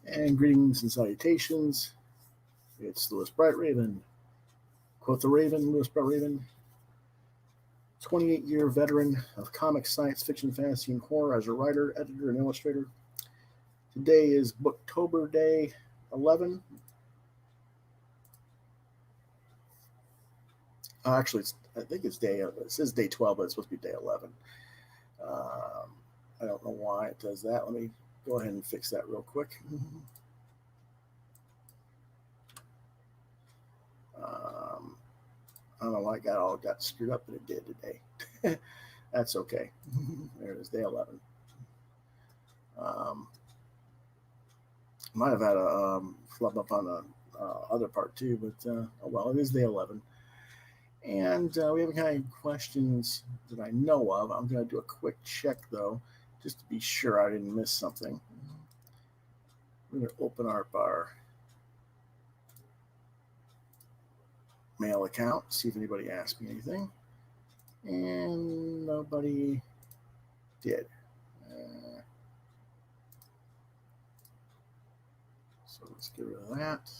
And greetings and salutations. It's Louis Bright Raven. Quoth the Raven, Louis Bright Raven. 28-year veteran of comics, science fiction, fantasy, and horror as a writer, editor, and illustrator. Today is Booktober Day 11. Actually, I think it says day 12, but it's supposed to be day 11. I don't know why it does that. Let me go ahead and fix that real quick. I don't know why I got screwed up, but it did today. That's okay. There it is, day 11. Might have had a flub up on the other part too, but oh well, it is day 11. And we haven't had any questions that I know of. I'm going to do a quick check, though, just to be sure I didn't miss something. We're going to open up our mail account, see if anybody asked me anything. And nobody did. So let's get rid of that.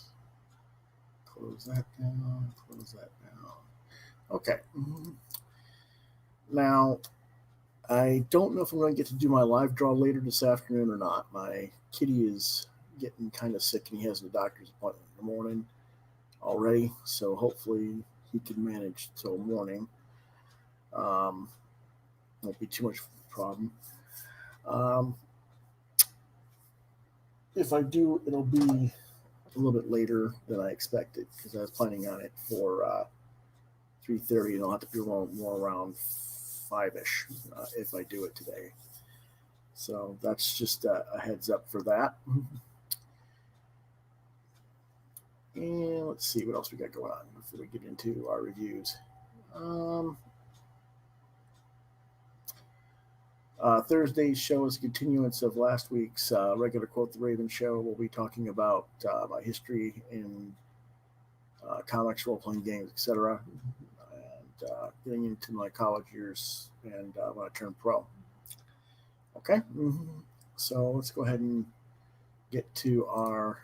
Close that down. Close that down. Okay. Now, I don't know if I'm going to get to do my live draw later this afternoon or not. My kitty is getting kind of sick, and he has a doctor's appointment in the morning already, so hopefully he can manage till morning. Won't be too much of a problem. If I do, it'll be a little bit later than I expected, because I was planning on it for 3:30, and I'll have to be more around 5-ish if I do it today. So that's just a heads up for that. And let's see what else we got going on before we get into our reviews. Thursday's show is a continuance of last week's regular Quoth the Raven show. We'll be talking about my history in comics, role-playing games, etc., and getting into my college years and when I turned pro. Okay, so let's go ahead and get to our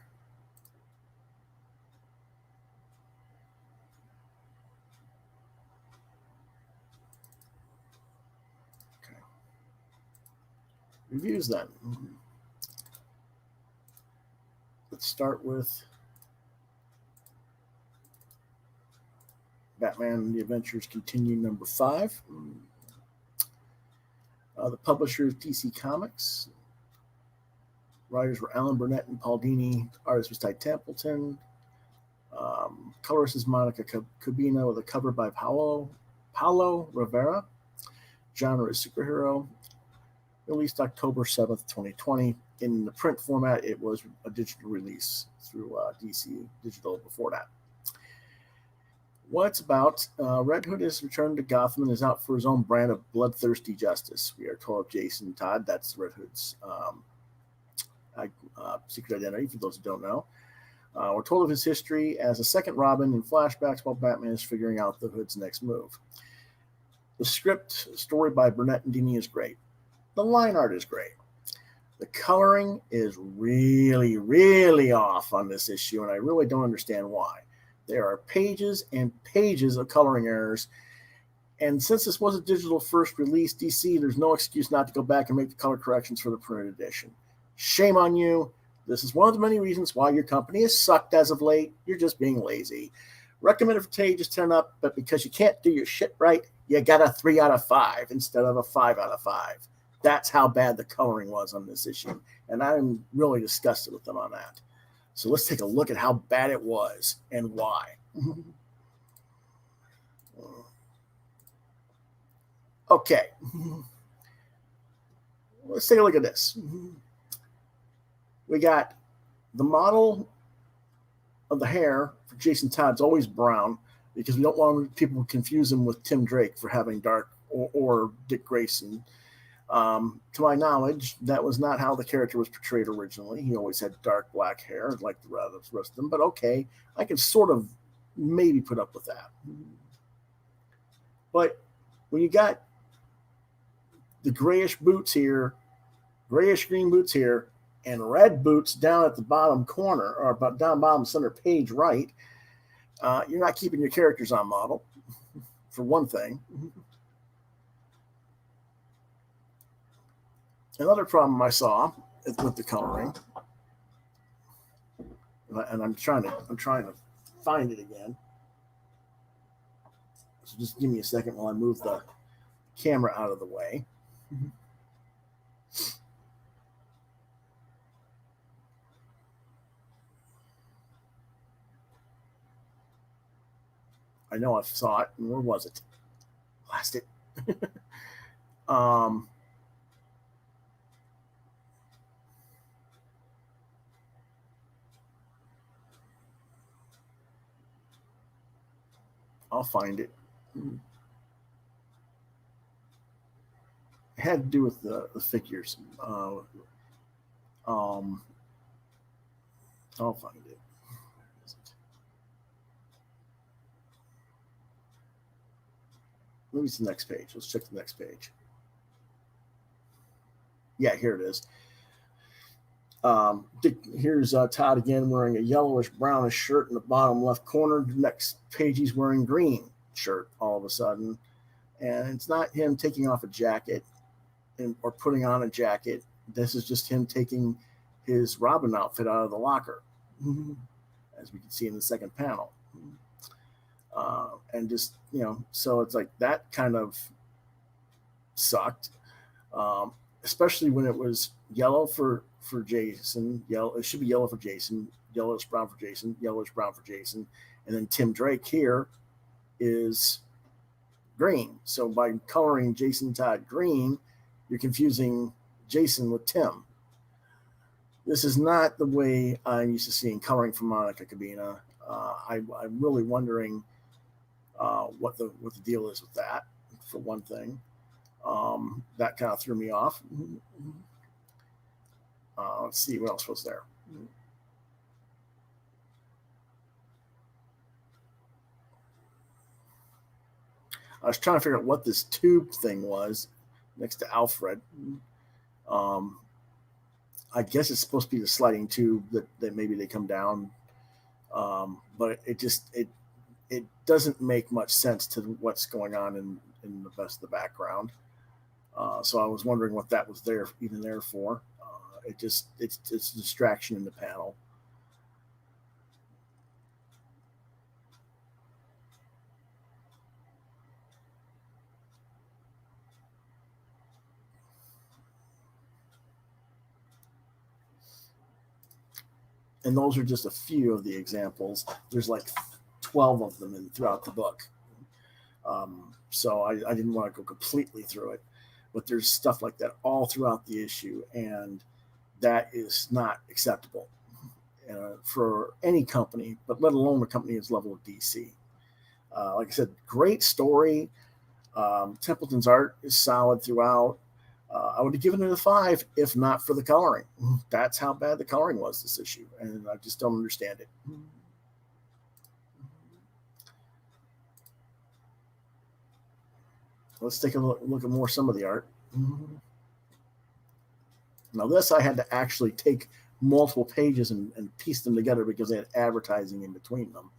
reviews then. Let's start with Batman: The Adventures Continue number 5. The publisher is DC Comics. Writers were Alan Burnett and Paul Dini. Artist was Ty Templeton. Colorist is Monica Cabina with a cover by Paulo Rivera. Genre is superhero. Released October 7th, 2020. In the print format, it was a digital release through DC Digital before that. What it's about, Red Hood has returned to Gotham and is out for his own brand of bloodthirsty justice. We are told of Jason Todd, that's Red Hood's secret identity, for those who don't know. We're told of his history as a second Robin in flashbacks while Batman is figuring out the Hood's next move. The script, story by Burnett and Dini, is great. The line art is great. The coloring is really, really off on this issue, and I really don't understand why. There are pages and pages of coloring errors, and since this was a digital first release, DC, there's no excuse not to go back and make the color corrections for the printed edition. Shame on you. This is one of the many reasons why your company has sucked as of late. You're just being lazy. Recommended for today, just 10 up, but because you can't do your shit right, you got a 3 out of 5 instead of a 5 out of 5. That's how bad the coloring was on this issue, and I'm really disgusted with them on that. So let's take a look at how bad it was and why. Okay. Let's take a look at this. We got the model of the hair for Jason Todd's always brown, because we don't want people to confuse him with Tim Drake for having dark, or Dick Grayson. To my knowledge, that was not how the character was portrayed originally. He always had dark black hair, like the rest of them. But okay, I can sort of maybe put up with that. But when you got the grayish boots here, grayish green boots here, and red boots down at the bottom corner, or about down bottom center page right, you're not keeping your characters on model, for one thing. Another problem I saw with the coloring, and I'm trying to find it again. So just give me a second while I move the camera out of the way. I know I saw it. And where was it? Lost it. I'll find it. It had to do with the figures. I'll find it. Maybe it's the next page. Let's check the next page. Yeah, here it is. Here's Todd again wearing a yellowish brownish shirt in the bottom left corner. The next page he's wearing green shirt all of a sudden, and it's not him taking off a jacket or putting on a jacket. This is just him taking his Robin outfit out of the locker, as we can see in the second panel. And just, so it's like that kind of sucked, especially when it was yellow for Jason. Yellow, it should be yellow for Jason, yellowish brown for Jason, yellowish brown for Jason, and then Tim Drake here is green. So by coloring Jason Todd green, you're confusing Jason with Tim. This is not the way I'm used to seeing coloring from Monica Cabina. I'm really wondering what the deal is with that, for one thing. That kind of threw me off. Let's see what else was there. I was trying to figure out what this tube thing was next to Alfred. I guess it's supposed to be the sliding tube that maybe they come down, but it doesn't make much sense to what's going on in the rest of the background. So I was wondering what that was even there for. It's a distraction in the panel. And those are just a few of the examples. There's like 12 of them throughout the book. So I didn't want to go completely through it, but there's stuff like that all throughout the issue, and that is not acceptable for any company, but let alone a company as level of DC. Like I said, great story. Templeton's art is solid throughout. I would have given it a 5 if not for the coloring. That's how bad the coloring was this issue, and I just don't understand it. Let's take a look at some of the art. Now this I had to actually take multiple pages and piece them together because they had advertising in between them.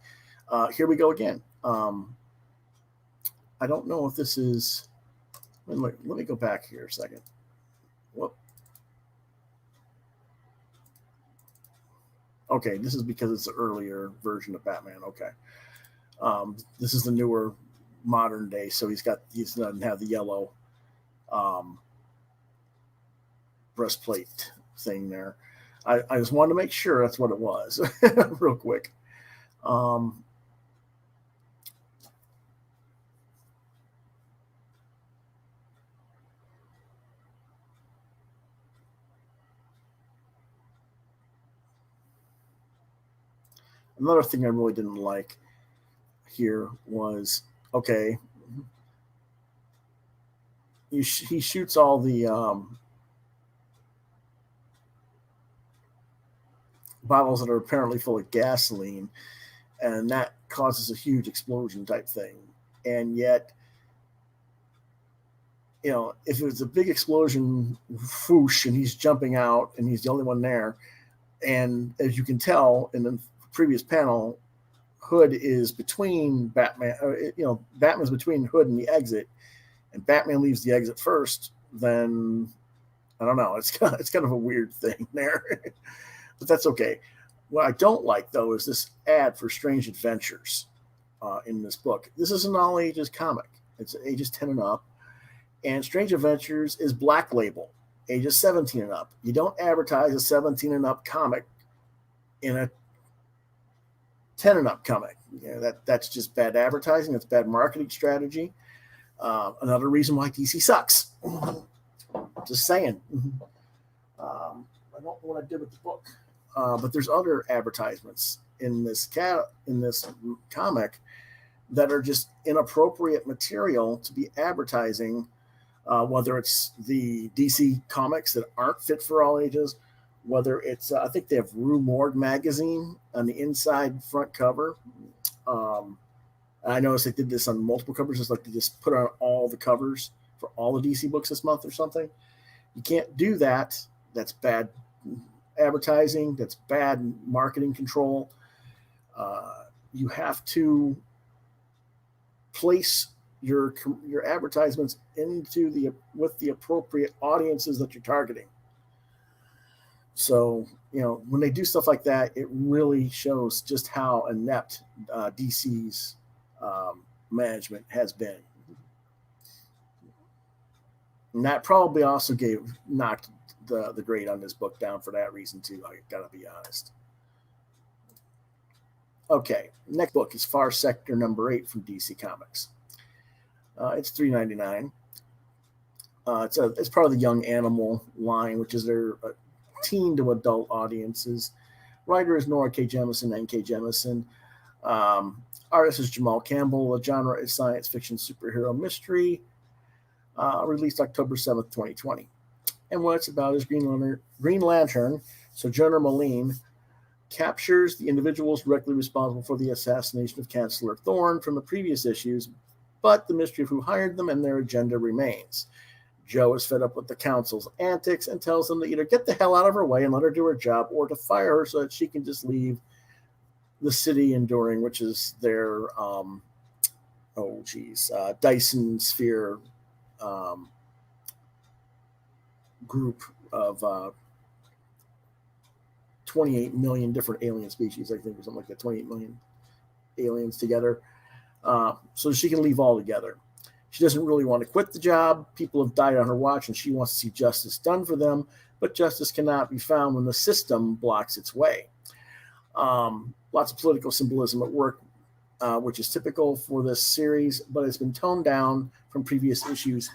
Here we go again. I don't know if this is... Let me go back here a second. Whoop. Okay, this is because it's the earlier version of Batman. Okay. This is the newer modern day, so he doesn't have the yellow breastplate thing there. I just wanted to make sure that's what it was real quick. Another thing I really didn't like here was, okay, he shoots all the bottles that are apparently full of gasoline, and that causes a huge explosion type thing. And yet if it was a big explosion, whoosh, and he's jumping out and he's the only one there, and as you can tell in the previous panel, Hood is between Batman. Batman's between Hood and the exit, and Batman leaves the exit first. Then I don't know. It's kind of a weird thing there, but that's okay. What I don't like though is this ad for Strange Adventures in this book. This is an all ages comic. It's ages 10 and up, and Strange Adventures is Black Label, ages 17 and up. You don't advertise a 17 and up comic in a 10 and up comic. That's just bad advertising. It's bad marketing strategy. Another reason why DC sucks. Just saying. I don't know what I did with the book, but there's other advertisements in this comic that are just inappropriate material to be advertising. Whether it's the DC comics that aren't fit for all ages, whether it's I think they have Rue Morgue magazine on the inside front cover. I noticed they did this on multiple covers, just like they just put on all the covers for all the DC books this month or something. You can't do that. That's bad advertising. That's bad marketing control. You have to place your advertisements with the appropriate audiences that you're targeting. So, when they do stuff like that, it really shows just how inept DC's management has been. And that probably also knocked the grade on this book down for that reason, too. I got to be honest. Okay, next book is Far Sector number 8 from DC Comics. It's $3.99. It's part of the Young Animal line, which is their teen to adult audiences. Writer is Nora K. Jemisin, N.K. Jemisin. Artist is Jamal Campbell. The genre is science fiction superhero mystery. Released October 7th, 2020. And what it's about is Green Lantern, Sojourner Moline, captures the individuals directly responsible for the assassination of Chancellor Thorne from the previous issues, but the mystery of who hired them and their agenda remains. Joe is fed up with the council's antics and tells them to either get the hell out of her way and let her do her job, or to fire her so that she can just leave the city enduring, which is their Dyson Sphere group of 28 million different alien species, I think, or something like that, 28 million aliens together. So she can leave all together. She doesn't really want to quit the job. People have died on her watch, and she wants to see justice done for them, but justice cannot be found when the system blocks its way. Lots of political symbolism at work, which is typical for this series, but it's been toned down from previous issues.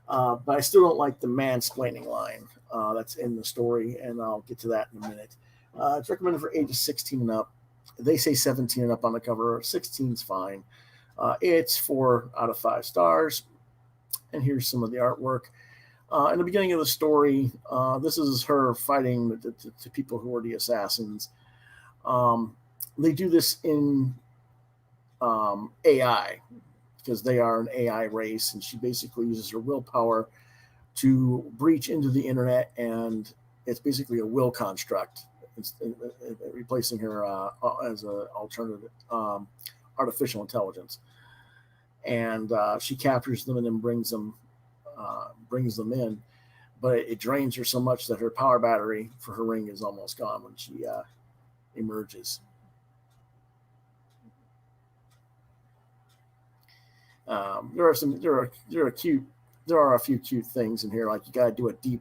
But I still don't like the mansplaining line that's in the story, and I'll get to that in a minute. It's recommended for ages 16 and up. They say 17 and up on the cover. 16's fine. It's 4 out of 5 stars. And here's some of the artwork. In the beginning of the story, this is her fighting the people who are the assassins. They do this in AI, because they are an AI race, and she basically uses her willpower to breach into the internet, and it's basically a will construct. It's replacing her as an alternative artificial intelligence. And she captures them and then brings them in, but it drains her so much that her power battery for her ring is almost gone when she emerges. There are a few cute things in here, like you got to do a deep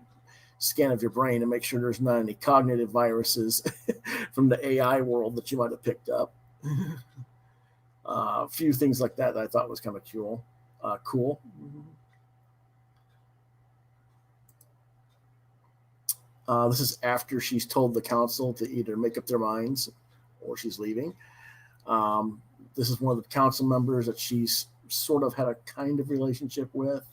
scan of your brain and make sure there's not any cognitive viruses from the AI world that you might have picked up. A few things like that I thought was kind of cool. This is after she's told the council to either make up their minds or she's leaving. This is one of the council members that she's sort of had a kind of relationship with.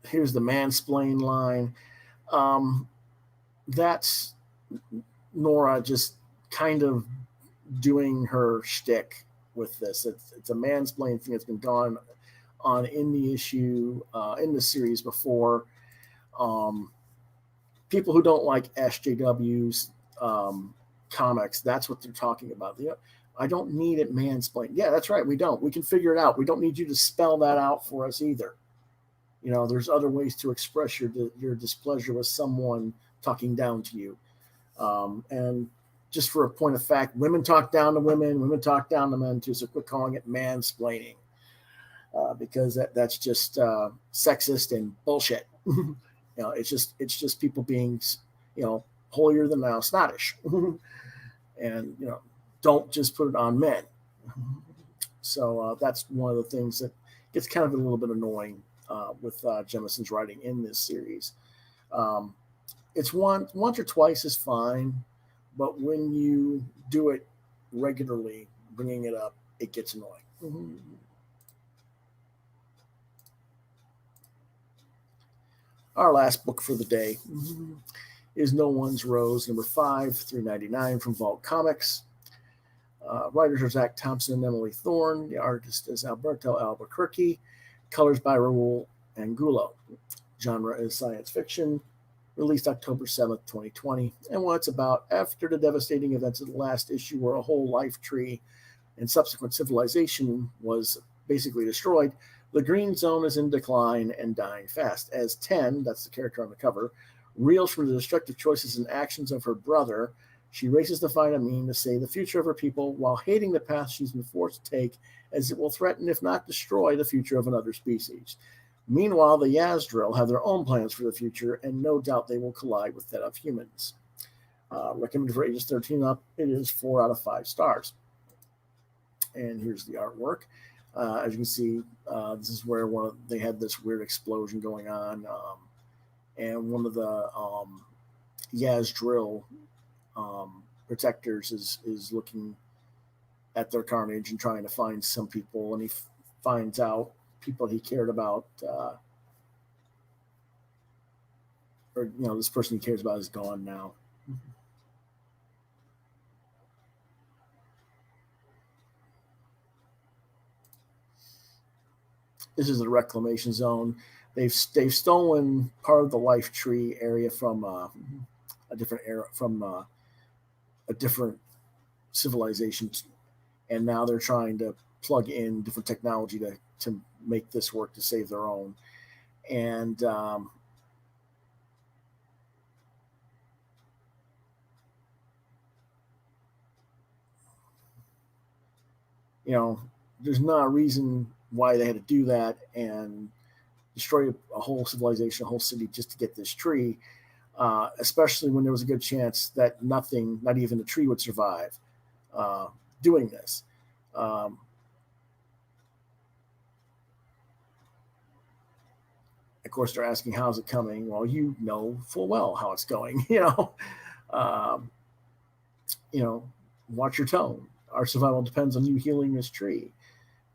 Here's the mansplain line. That's Nora just kind of doing her shtick with this. It's a mansplaining thing that's been gone on in the issue, in the series before. People who don't like SJW's comics, that's what they're talking about. I don't need it mansplained. Yeah, that's right. We don't. We can figure it out. We don't need you to spell that out for us either. There's other ways to express your displeasure with someone talking down to you. And just for a point of fact, women talk down to women talk down to men too. So quit calling it mansplaining, because that's just sexist and bullshit. It's just people being, holier than thou, snottish, and don't just put it on men. So that's one of the things that gets kind of a little bit annoying with Jemison's writing in this series. It's once or twice is fine, but when you do it regularly, bringing it up, it gets annoying. Our last book for the day is No One's Rose, number 5 through 99 from Vault Comics. Writers are Zach Thompson and Emily Thorne. The artist is Alberto Albuquerque. Colors by Raul Angulo. Genre is science fiction. Released October 7th, 2020. And what it's about: after the devastating events of the last issue, where a whole life tree and subsequent civilization was basically destroyed, the Green Zone is in decline and dying fast. As 10, that's the character on the cover, reels from the destructive choices and actions of her brother, she races to find a means to save the future of her people while hating the path she's been forced to take, as it will threaten, if not destroy, the future of another species. Meanwhile, the Yazdril have their own plans for the future, and no doubt they will collide with that of humans. Recommended for ages 13 up. It is 4 out of 5 stars. And here's the artwork. As you can see, this is where they had this weird explosion going on, and one of the Yazdril protectors is looking at their carnage and trying to find some people, and he finds out people he cared about, or this person he cares about is gone now. This is the reclamation zone. They've stolen part of the life tree area from a different era, from a different civilization, and now they're trying to plug in different technology to make this work to save their own. And there's not a reason why they had to do that and destroy a whole civilization, a whole city, just to get this tree, especially when there was a good chance that nothing, not even the tree, would survive doing this. Of course, they're asking, how's it coming? Well, you know full well how it's going. Watch your tone. Our survival depends on you healing this tree.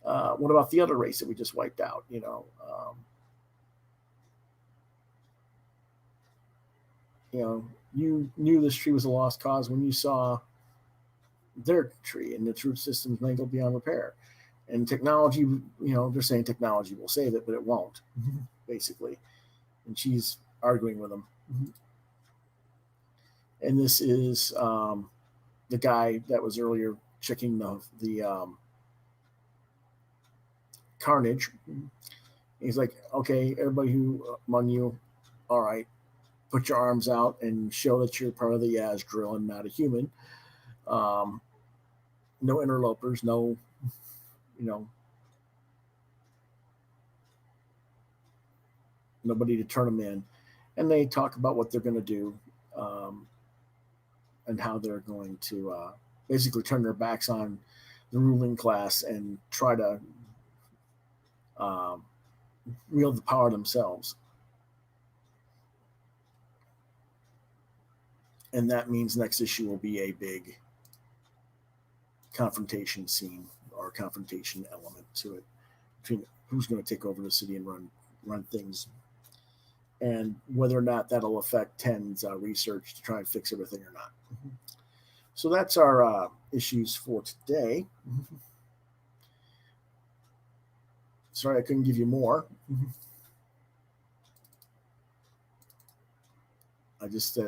What about the other race that we just wiped out? You knew this tree was a lost cause when you saw their tree and its root systems mangled beyond repair. And technology, they're saying technology will save it, but it won't, basically. And she's arguing with them. And this is the guy that was earlier checking the carnage. He's like, okay, everybody who among you, all right, put your arms out and show that you're part of the Yazdril and not a human. No interlopers, no, nobody to turn them in. And they talk about what they're going to do, and how they're going to basically turn their backs on the ruling class and try to wield the power themselves. And that means next issue will be a big confrontation scene or confrontation element to it between who's going to take over the city and run things, and whether or not that'll affect 10's research to try and fix everything or not. So that's our issues for today. Sorry I couldn't give you more. It's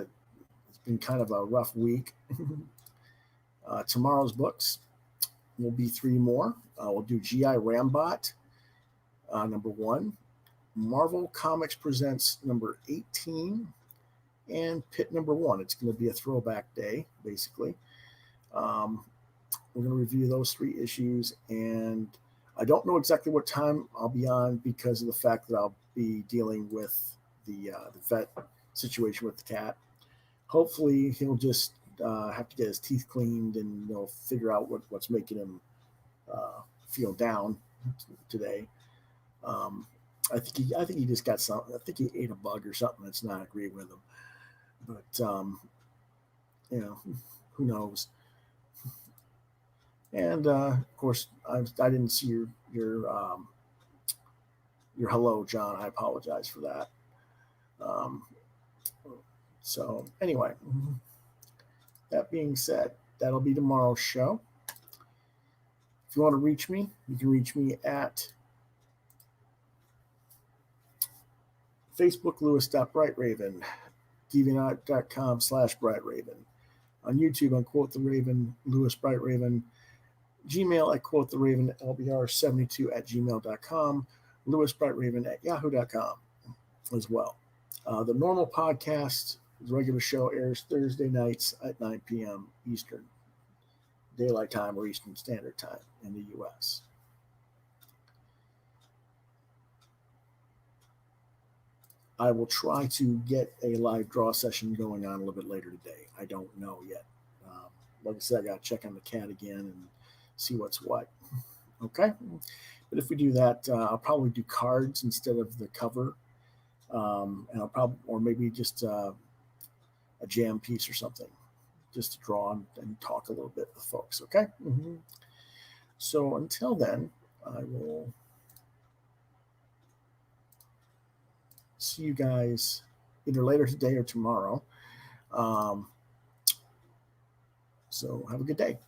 been kind of a rough week. Tomorrow's books will be 3 more. We'll do G.I. Rambot, number 1. Marvel Comics Presents number 18, and Pit number 1. It's going to be a throwback day, basically. We're going to review those 3 issues, and I don't know exactly what time I'll be on because of the fact that I'll be dealing with the vet situation with the cat. Hopefully, he'll just have to get his teeth cleaned, and they'll figure out what's making him feel down today. I think he just got something. I think he ate a bug or something that's not agreeing with him. But who knows? And of course, I didn't see your hello, John. I apologize for that. So anyway, that being said, that'll be tomorrow's show. If you want to reach me, you can reach me at Facebook, Lewis.BrightRaven, DeviantArt.com/BrightRaven. On YouTube, on Quoth the Raven, Lewis BrightRaven. Gmail at quotheravenlbr72@gmail.com. LewisBrightRaven@yahoo.com as well. The normal podcast, the regular show, airs Thursday nights at 9 p.m. Eastern Daylight Time or Eastern Standard Time in the U.S. I will try to get a live draw session going on a little bit later today. I don't know yet. Like I said, I got to check on the cat again and see what's what. Okay? But if we do that, I'll probably do cards instead of the cover. And I'll probably, or maybe just a jam piece or something, just to draw and talk a little bit with folks. Okay? Mm-hmm. So until then, I will see you guys either later today or tomorrow. So have a good day.